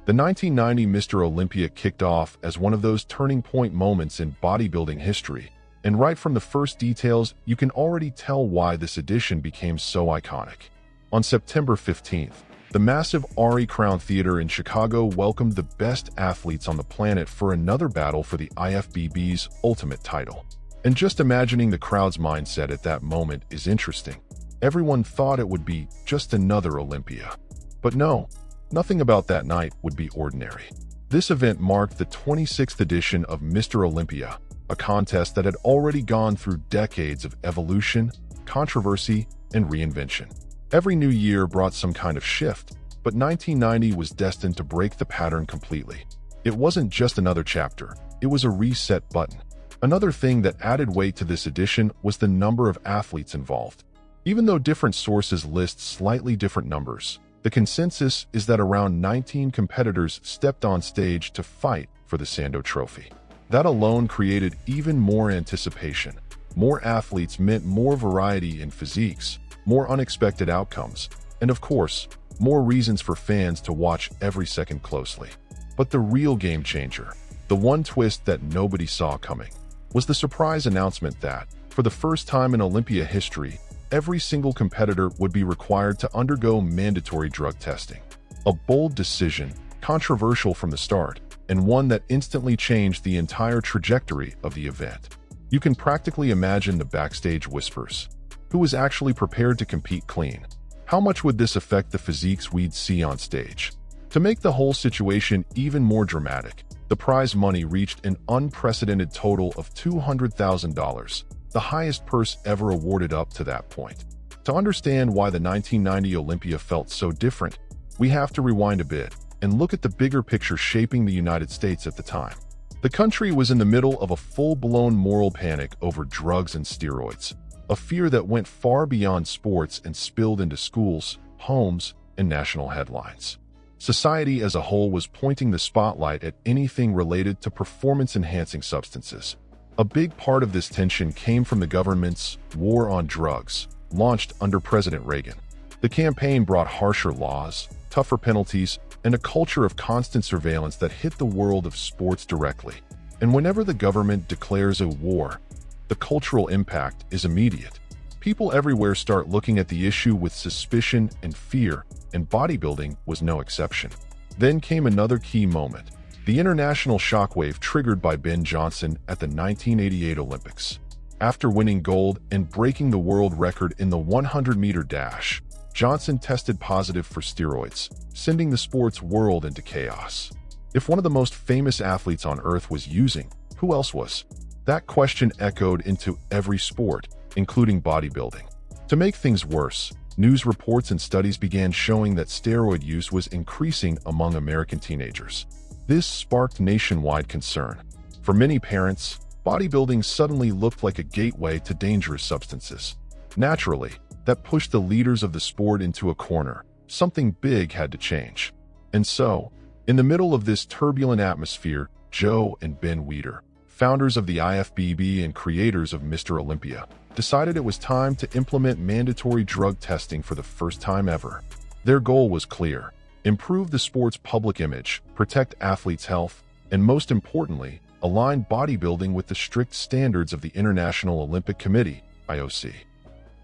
The 1990 Mr. Olympia kicked off as one of those turning point moments in bodybuilding history, and right from the first details, you can already tell why this edition became so iconic. On September 15th, the massive Ari Crown Theater in Chicago welcomed the best athletes on the planet for another battle for the IFBB's Ultimate title. And just imagining the crowd's mindset at that moment is interesting. Everyone thought it would be just another Olympia. But no, nothing about that night would be ordinary. This event marked the 26th edition of Mr. Olympia, a contest that had already gone through decades of evolution, controversy, and reinvention. Every new year brought some kind of shift, but 1990 was destined to break the pattern completely. It wasn't just another chapter, it was a reset button. Another thing that added weight to this edition was the number of athletes involved. Even though different sources list slightly different numbers, the consensus is that around 19 competitors stepped on stage to fight for the Sando Trophy. That alone created even more anticipation. More athletes meant more variety in physiques, more unexpected outcomes, and of course, more reasons for fans to watch every second closely. But the real game changer, the one twist that nobody saw coming, was the surprise announcement that, for the first time in Olympia history, every single competitor would be required to undergo mandatory drug testing. A bold decision, controversial from the start, and one that instantly changed the entire trajectory of the event. You can practically imagine the backstage whispers. Who was actually prepared to compete clean? How much would this affect the physiques we'd see on stage? To make the whole situation even more dramatic, the prize money reached an unprecedented total of $200,000, the highest purse ever awarded up to that point. To understand why the 1990 Olympia felt so different, we have to rewind a bit and look at the bigger picture shaping the United States at the time. The country was in the middle of a full-blown moral panic over drugs and steroids, a fear that went far beyond sports and spilled into schools, homes, and national headlines. Society as a whole was pointing the spotlight at anything related to performance-enhancing substances. A big part of this tension came from the government's war on drugs, launched under President Reagan. The campaign brought harsher laws, tougher penalties, and a culture of constant surveillance that hit the world of sports directly. And whenever the government declares a war, the cultural impact is immediate. People everywhere start looking at the issue with suspicion and fear, and bodybuilding was no exception. Then came another key moment, the international shockwave triggered by Ben Johnson at the 1988 Olympics. After winning gold and breaking the world record in the 100-meter dash, Johnson tested positive for steroids, sending the sports world into chaos. If one of the most famous athletes on earth was using, who else was? That question echoed into every sport, including bodybuilding. To make things worse, news reports and studies began showing that steroid use was increasing among American teenagers. This sparked nationwide concern. For many parents, bodybuilding suddenly looked like a gateway to dangerous substances. Naturally, that pushed the leaders of the sport into a corner. Something big had to change. And so, in the middle of this turbulent atmosphere, Joe and Ben Weider, founders of the IFBB and creators of Mr. Olympia, decided it was time to implement mandatory drug testing for the first time ever. Their goal was clear: improve the sport's public image, protect athletes' health, and most importantly, align bodybuilding with the strict standards of the International Olympic Committee, IOC.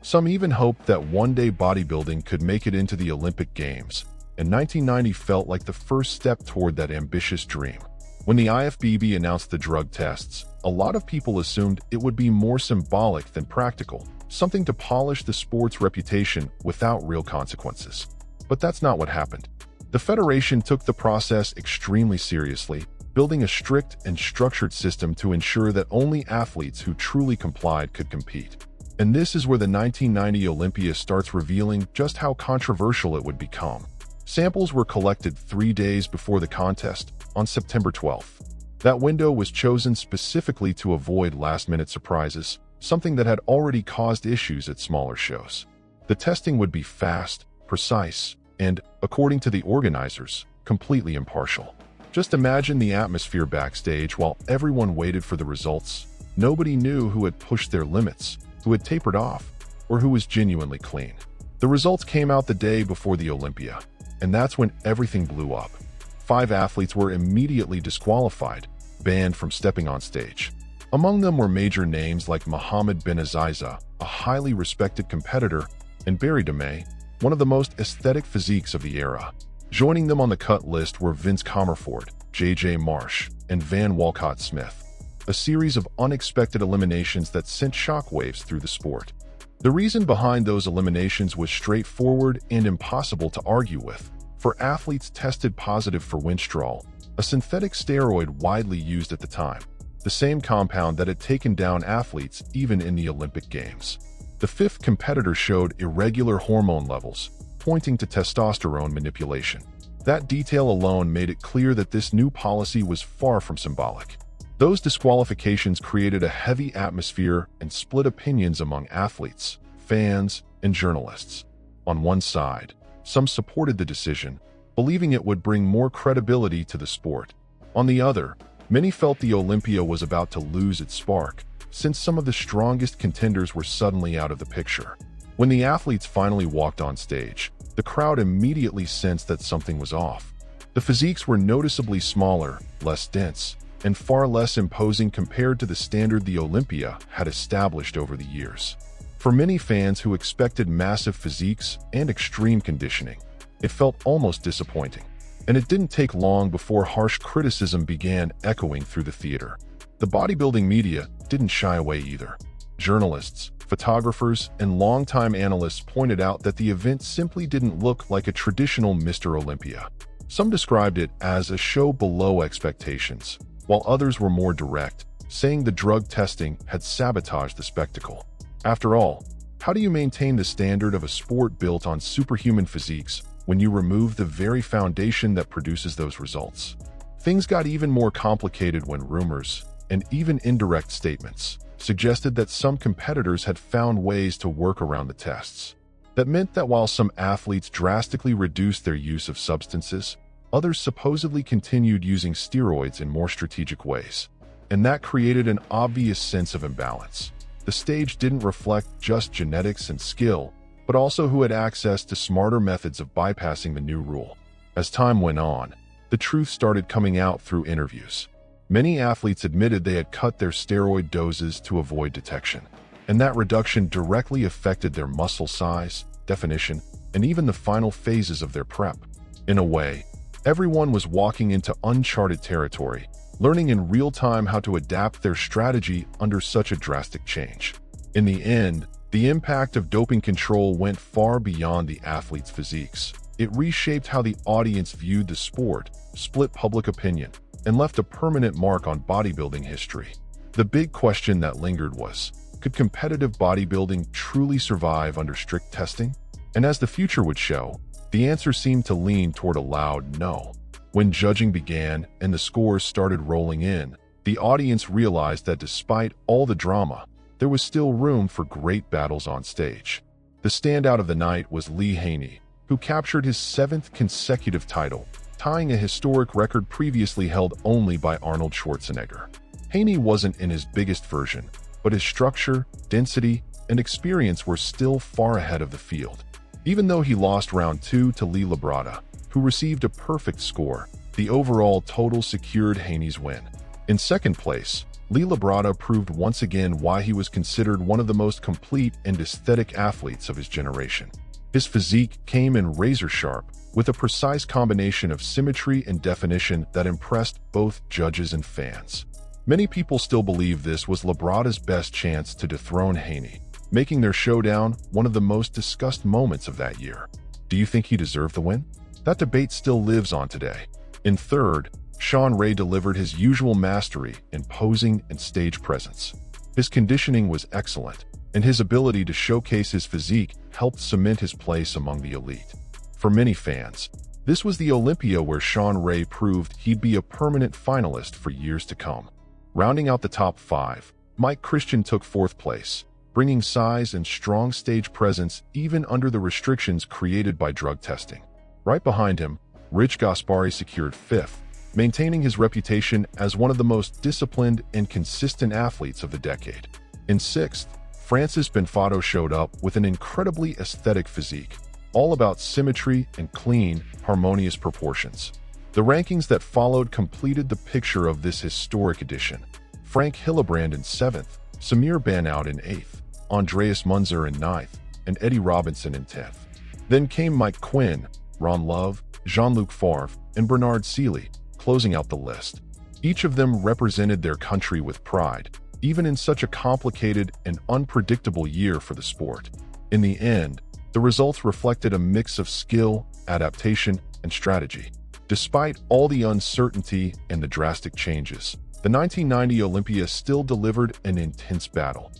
Some even hoped that one day bodybuilding could make it into the Olympic Games, and 1990 felt like the first step toward that ambitious dream. When the IFBB announced the drug tests, a lot of people assumed it would be more symbolic than practical, something to polish the sport's reputation without real consequences. But that's not what happened. The Federation took the process extremely seriously, building a strict and structured system to ensure that only athletes who truly complied could compete. And this is where the 1990 Olympia starts revealing just how controversial it would become. Samples were collected 3 days before the contest, on September 12th. That window was chosen specifically to avoid last-minute surprises, something that had already caused issues at smaller shows. The testing would be fast, precise, and, according to the organizers, completely impartial. Just imagine the atmosphere backstage while everyone waited for the results. Nobody knew who had pushed their limits, who had tapered off, or who was genuinely clean. The results came out the day before the Olympia, and that's when everything blew up. 5 athletes were immediately disqualified, banned from stepping on stage. Among them were major names like Mohammed bin Aziza, a highly respected competitor, and Barry DeMay, one of the most aesthetic physiques of the era. Joining them on the cut list were Vince McMahon, J.J. Marsh, and Van Walcott Smith. A series of unexpected eliminations that sent shockwaves through the sport. The reason behind those eliminations was straightforward and impossible to argue with. For athletes tested positive for winstrol, a synthetic steroid widely used at the time, the same compound that had taken down athletes even in the Olympic Games. The 5th competitor showed irregular hormone levels, pointing to testosterone manipulation. That detail alone made it clear that this new policy was far from symbolic. Those disqualifications created a heavy atmosphere and split opinions among athletes, fans, and journalists. On one side, some supported the decision, believing it would bring more credibility to the sport. On the other, many felt the Olympia was about to lose its spark, since some of the strongest contenders were suddenly out of the picture. When the athletes finally walked on stage, the crowd immediately sensed that something was off. The physiques were noticeably smaller, less dense, and far less imposing compared to the standard the Olympia had established over the years. For many fans who expected massive physiques and extreme conditioning, it felt almost disappointing. And it didn't take long before harsh criticism began echoing through the theater. The bodybuilding media didn't shy away either. Journalists, photographers, and longtime analysts pointed out that the event simply didn't look like a traditional Mr. Olympia. Some described it as a show below expectations, while others were more direct, saying the drug testing had sabotaged the spectacle. After all, how do you maintain the standard of a sport built on superhuman physiques when you remove the very foundation that produces those results? Things got even more complicated when rumors, and even indirect statements, suggested that some competitors had found ways to work around the tests. That meant that while some athletes drastically reduced their use of substances, others supposedly continued using steroids in more strategic ways. And that created an obvious sense of imbalance. The stage didn't reflect just genetics and skill, but also who had access to smarter methods of bypassing the new rule. As time went on, the truth started coming out through interviews. Many athletes admitted they had cut their steroid doses to avoid detection, and that reduction directly affected their muscle size, definition, and even the final phases of their prep. In a way, everyone was walking into uncharted territory, learning in real time how to adapt their strategy under such a drastic change. In the end, the impact of doping control went far beyond the athletes' physiques. It reshaped how the audience viewed the sport, split public opinion, and left a permanent mark on bodybuilding history. The big question that lingered was, could competitive bodybuilding truly survive under strict testing? And as the future would show, the answer seemed to lean toward a loud no. When judging began and the scores started rolling in, the audience realized that despite all the drama, there was still room for great battles on stage. The standout of the night was Lee Haney, who captured his 7th consecutive title, tying a historic record previously held only by Arnold Schwarzenegger. Haney wasn't in his biggest version, but his structure, density, and experience were still far ahead of the field. Even though he lost round 2 to Lee Labrada, who received a perfect score, the overall total secured Haney's win. In second place, Lee Labrada proved once again why he was considered one of the most complete and aesthetic athletes of his generation. His physique came in razor sharp, with a precise combination of symmetry and definition that impressed both judges and fans. Many people still believe this was Labrada's best chance to dethrone Haney, making their showdown one of the most discussed moments of that year. Do you think he deserved the win? That debate still lives on today. In third, Shawn Ray delivered his usual mastery in posing and stage presence. His conditioning was excellent, and his ability to showcase his physique helped cement his place among the elite. For many fans, this was the Olympia where Shawn Ray proved he'd be a permanent finalist for years to come. Rounding out the top 5, Mike Christian took 4th place, bringing size and strong stage presence even under the restrictions created by drug testing. Right behind him, Rich Gaspari secured 5th, maintaining his reputation as one of the most disciplined and consistent athletes of the decade. In 6th, Francis Benfato showed up with an incredibly aesthetic physique, all about symmetry and clean, harmonious proportions. The rankings that followed completed the picture of this historic edition. Frank Hillebrand in 7th, Samir Banout in 8th, Andreas Munzer in 9th, and Eddie Robinson in 10th. Then came Mike Quinn, Ron Love, Jean-Luc Favre, and Bernard Seely, closing out the list. Each of them represented their country with pride, even in such a complicated and unpredictable year for the sport. In the end, the results reflected a mix of skill, adaptation, and strategy. Despite all the uncertainty and the drastic changes, the 1990 Olympia still delivered an intense battle.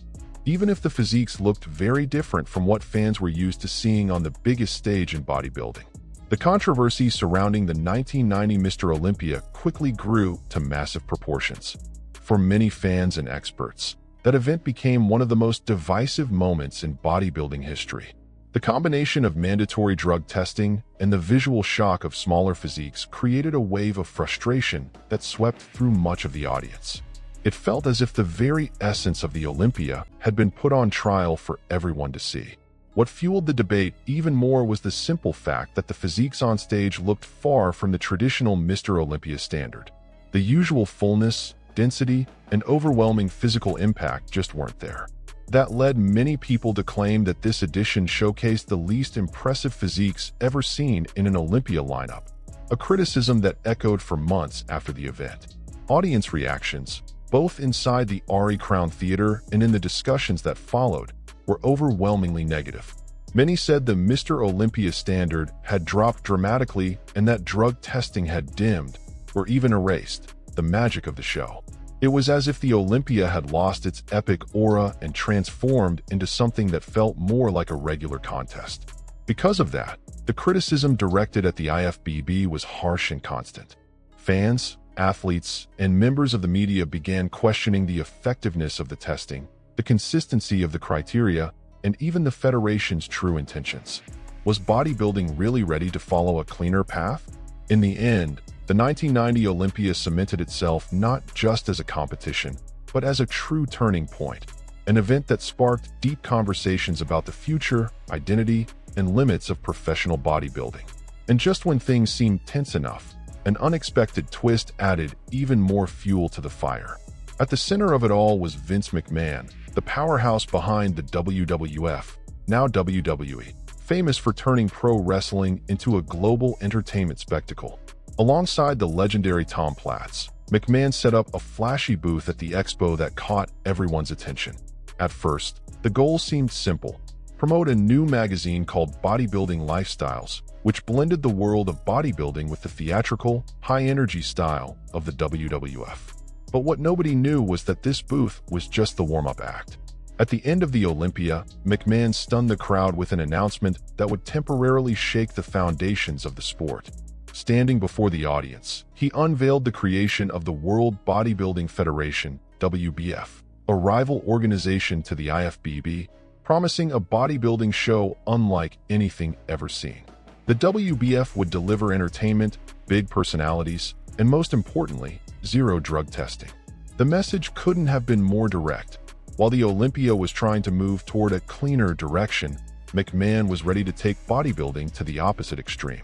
Even if the physiques looked very different from what fans were used to seeing on the biggest stage in bodybuilding. The controversy surrounding the 1990 Mr. Olympia quickly grew to massive proportions. For many fans and experts, that event became one of the most divisive moments in bodybuilding history. The combination of mandatory drug testing and the visual shock of smaller physiques created a wave of frustration that swept through much of the audience. It felt as if the very essence of the Olympia had been put on trial for everyone to see. What fueled the debate even more was the simple fact that the physiques on stage looked far from the traditional Mr. Olympia standard. The usual fullness, density, and overwhelming physical impact just weren't there. That led many people to claim that this edition showcased the least impressive physiques ever seen in an Olympia lineup, a criticism that echoed for months after the event. Audience reactions, both inside the Ari Crown Theater and in the discussions that followed, were overwhelmingly negative. Many said the Mr. Olympia standard had dropped dramatically and that drug testing had dimmed, or even erased, the magic of the show. It was as if the Olympia had lost its epic aura and transformed into something that felt more like a regular contest. Because of that, the criticism directed at the IFBB was harsh and constant. Fans, athletes, and members of the media began questioning the effectiveness of the testing, the consistency of the criteria, and even the federation's true intentions. Was bodybuilding really ready to follow a cleaner path? In the end, the 1990 Olympia cemented itself not just as a competition, but as a true turning point, an event that sparked deep conversations about the future, identity, and limits of professional bodybuilding. And just when things seemed tense enough, an unexpected twist added even more fuel to the fire. At the center of it all was Vince McMahon, the powerhouse behind the WWF, now WWE, famous for turning pro wrestling into a global entertainment spectacle. Alongside the legendary Tom Platz, McMahon set up a flashy booth at the expo that caught everyone's attention. At first, the goal seemed simple: promote a new magazine called Bodybuilding Lifestyles, which blended the world of bodybuilding with the theatrical, high-energy style of the WWF. But what nobody knew was that this booth was just the warm-up act. At the end of the Olympia, McMahon stunned the crowd with an announcement that would temporarily shake the foundations of the sport. Standing before the audience, he unveiled the creation of the World Bodybuilding Federation, WBF, a rival organization to the IFBB, promising a bodybuilding show unlike anything ever seen. The WBF would deliver entertainment, big personalities, and most importantly, zero drug testing. The message couldn't have been more direct. While the Olympia was trying to move toward a cleaner direction, McMahon was ready to take bodybuilding to the opposite extreme.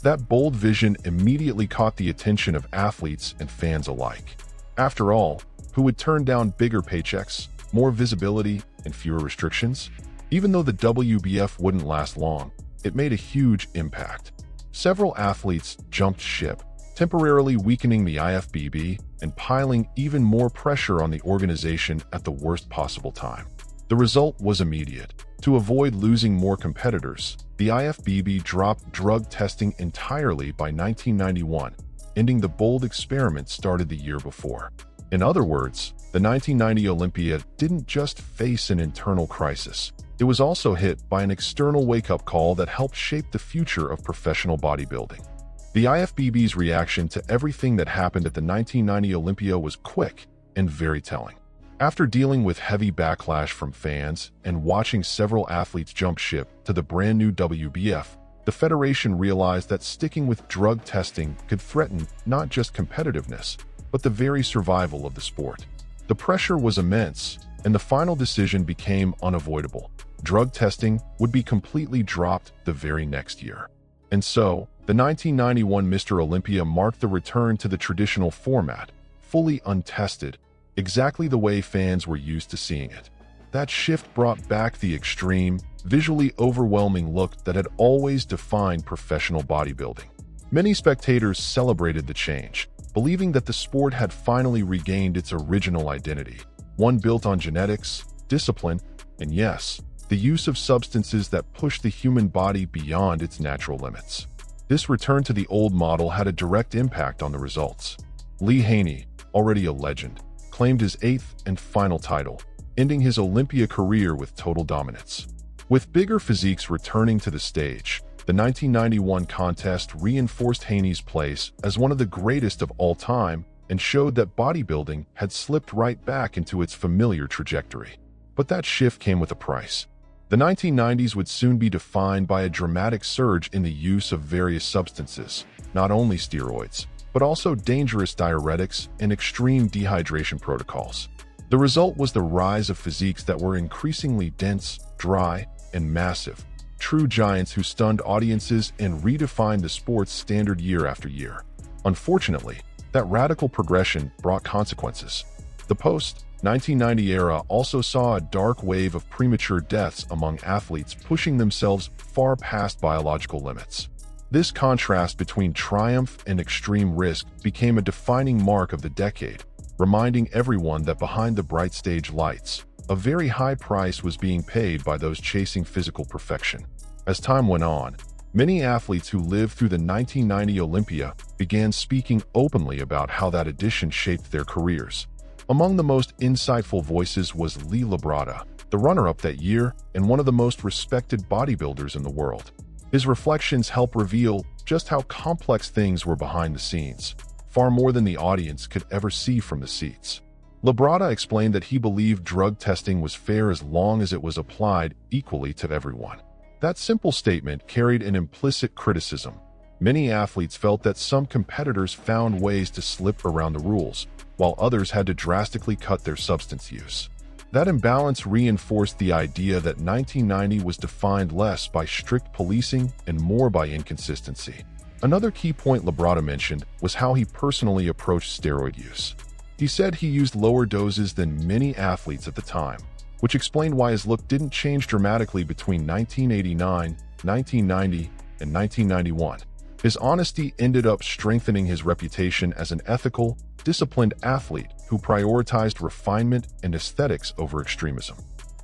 That bold vision immediately caught the attention of athletes and fans alike. After all, who would turn down bigger paychecks, more visibility, and fewer restrictions? Even though the WBF wouldn't last long, it made a huge impact. Several athletes jumped ship, temporarily weakening the IFBB and piling even more pressure on the organization at the worst possible time. The result was immediate. To avoid losing more competitors, the IFBB dropped drug testing entirely by 1991, ending the bold experiment started the year before. In other words, the 1990 Olympia didn't just face an internal crisis. It was also hit by an external wake-up call that helped shape the future of professional bodybuilding. The IFBB's reaction to everything that happened at the 1990 Olympia was quick and very telling. After dealing with heavy backlash from fans and watching several athletes jump ship to the brand new WBF, the federation realized that sticking with drug testing could threaten not just competitiveness, but the very survival of the sport. The pressure was immense, and the final decision became unavoidable. Drug testing would be completely dropped the very next year. And so, The 1991 Mr. Olympia marked the return to the traditional format, fully untested, exactly the way fans were used to seeing it. That shift brought back the extreme, visually overwhelming look that had always defined professional bodybuilding. Many spectators celebrated the change, believing that the sport had finally regained its original identity, one built on genetics, discipline, and yes, the use of substances that push the human body beyond its natural limits. This return to the old model had a direct impact on the results. Lee Haney, already a legend, claimed his 8th and final title, ending his Olympia career with total dominance. With bigger physiques returning to the stage, the 1991 contest reinforced Haney's place as one of the greatest of all time and showed that bodybuilding had slipped right back into its familiar trajectory. But that shift came with a price. The 1990s would soon be defined by a dramatic surge in the use of various substances, not only steroids, but also dangerous diuretics and extreme dehydration protocols. The result was the rise of physiques that were increasingly dense, dry, and massive, true giants who stunned audiences and redefined the sport's standard year after year. Unfortunately, that radical progression brought consequences. The post-1990 era also saw a dark wave of premature deaths among athletes pushing themselves far past biological limits. This contrast between triumph and extreme risk became a defining mark of the decade, reminding everyone that behind the bright stage lights, a very high price was being paid by those chasing physical perfection. As time went on, many athletes who lived through the 1990 Olympia began speaking openly about how that edition shaped their careers. Among the most insightful voices was Lee Labrada, the runner-up that year and one of the most respected bodybuilders in the world. His reflections help reveal just how complex things were behind the scenes, far more than the audience could ever see from the seats. Labrada explained that he believed drug testing was fair as long as it was applied equally to everyone. That simple statement carried an implicit criticism. Many athletes felt that some competitors found ways to slip around the rules, while others had to drastically cut their substance use. That imbalance reinforced the idea that 1990 was defined less by strict policing and more by inconsistency. Another key point Labrada mentioned was how he personally approached steroid use. He said he used lower doses than many athletes at the time, which explained why his look didn't change dramatically between 1989, 1990, and 1991. His honesty ended up strengthening his reputation as an ethical, disciplined athlete who prioritized refinement and aesthetics over extremism.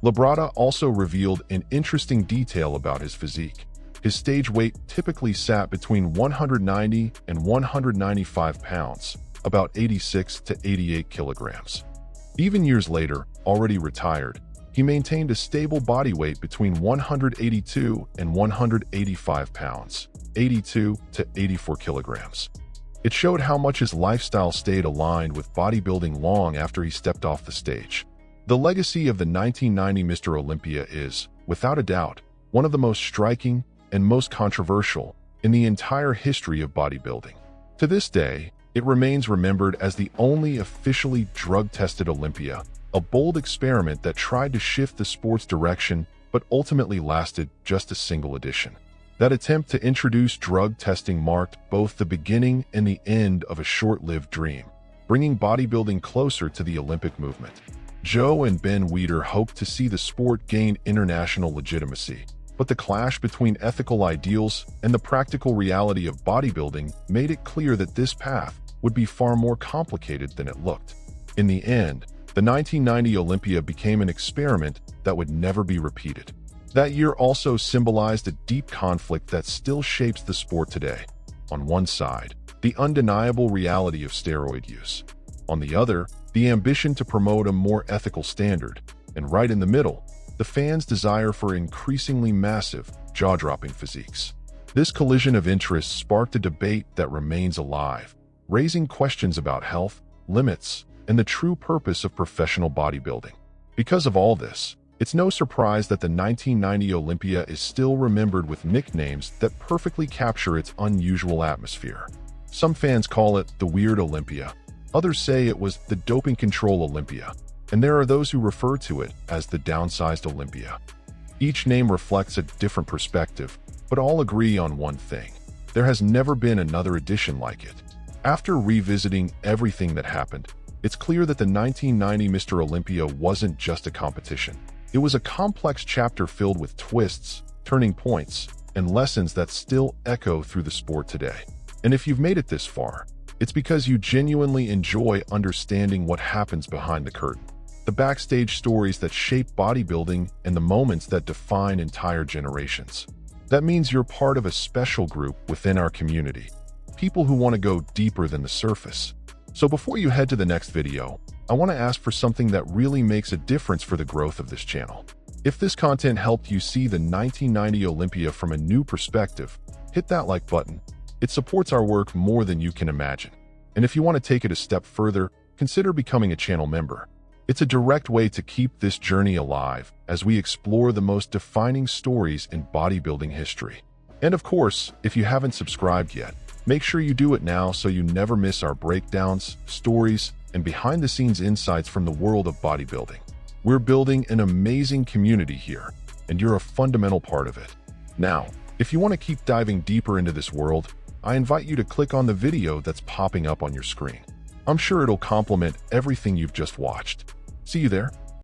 Labrada also revealed an interesting detail about his physique. His stage weight typically sat between 190 and 195 pounds, about 86 to 88 kilograms. Even years later, already retired, he maintained a stable body weight between 182 and 185 pounds, 82 to 84 kilograms. It showed how much his lifestyle stayed aligned with bodybuilding long after he stepped off the stage. The legacy of the 1990 Mr. Olympia is, without a doubt, one of the most striking and most controversial in the entire history of bodybuilding. To this day, it remains remembered as the only officially drug-tested Olympia, a bold experiment that tried to shift the sport's direction but ultimately lasted just a single edition. That attempt to introduce drug testing marked both the beginning and the end of a short-lived dream, bringing bodybuilding closer to the Olympic movement. Joe and Ben Weider hoped to see the sport gain international legitimacy, but the clash between ethical ideals and the practical reality of bodybuilding made it clear that this path would be far more complicated than it looked. In the end, the 1990 Olympia became an experiment that would never be repeated. That year also symbolized a deep conflict that still shapes the sport today. On one side, the undeniable reality of steroid use. On the other, the ambition to promote a more ethical standard. And right in the middle, the fans' desire for increasingly massive, jaw-dropping physiques. This collision of interests sparked a debate that remains alive, raising questions about health, limits, and the true purpose of professional bodybuilding. Because of all this, it's no surprise that the 1990 Olympia is still remembered with nicknames that perfectly capture its unusual atmosphere. Some fans call it the Weird Olympia, others say it was the Doping Control Olympia, and there are those who refer to it as the Downsized Olympia. Each name reflects a different perspective, but all agree on one thing. There has never been another edition like it. After revisiting everything that happened, it's clear that the 1990 Mr. Olympia wasn't just a competition. It was a complex chapter filled with twists, turning points, and lessons that still echo through the sport today. And if you've made it this far, it's because you genuinely enjoy understanding what happens behind the curtain. The backstage stories that shape bodybuilding and the moments that define entire generations. That means you're part of a special group within our community. People who want to go deeper than the surface. So before you head to the next video, I want to ask for something that really makes a difference for the growth of this channel. If this content helped you see the 1990 Olympia from a new perspective, hit that like button. It supports our work more than you can imagine. And if you want to take it a step further, consider becoming a channel member. It's a direct way to keep this journey alive as we explore the most defining stories in bodybuilding history. And of course, if you haven't subscribed yet, make sure you do it now so you never miss our breakdowns, stories, and behind-the-scenes insights from the world of bodybuilding. We're building an amazing community here, and you're a fundamental part of it. Now, if you want to keep diving deeper into this world, I invite you to click on the video that's popping up on your screen. I'm sure it'll complement everything you've just watched. See you there.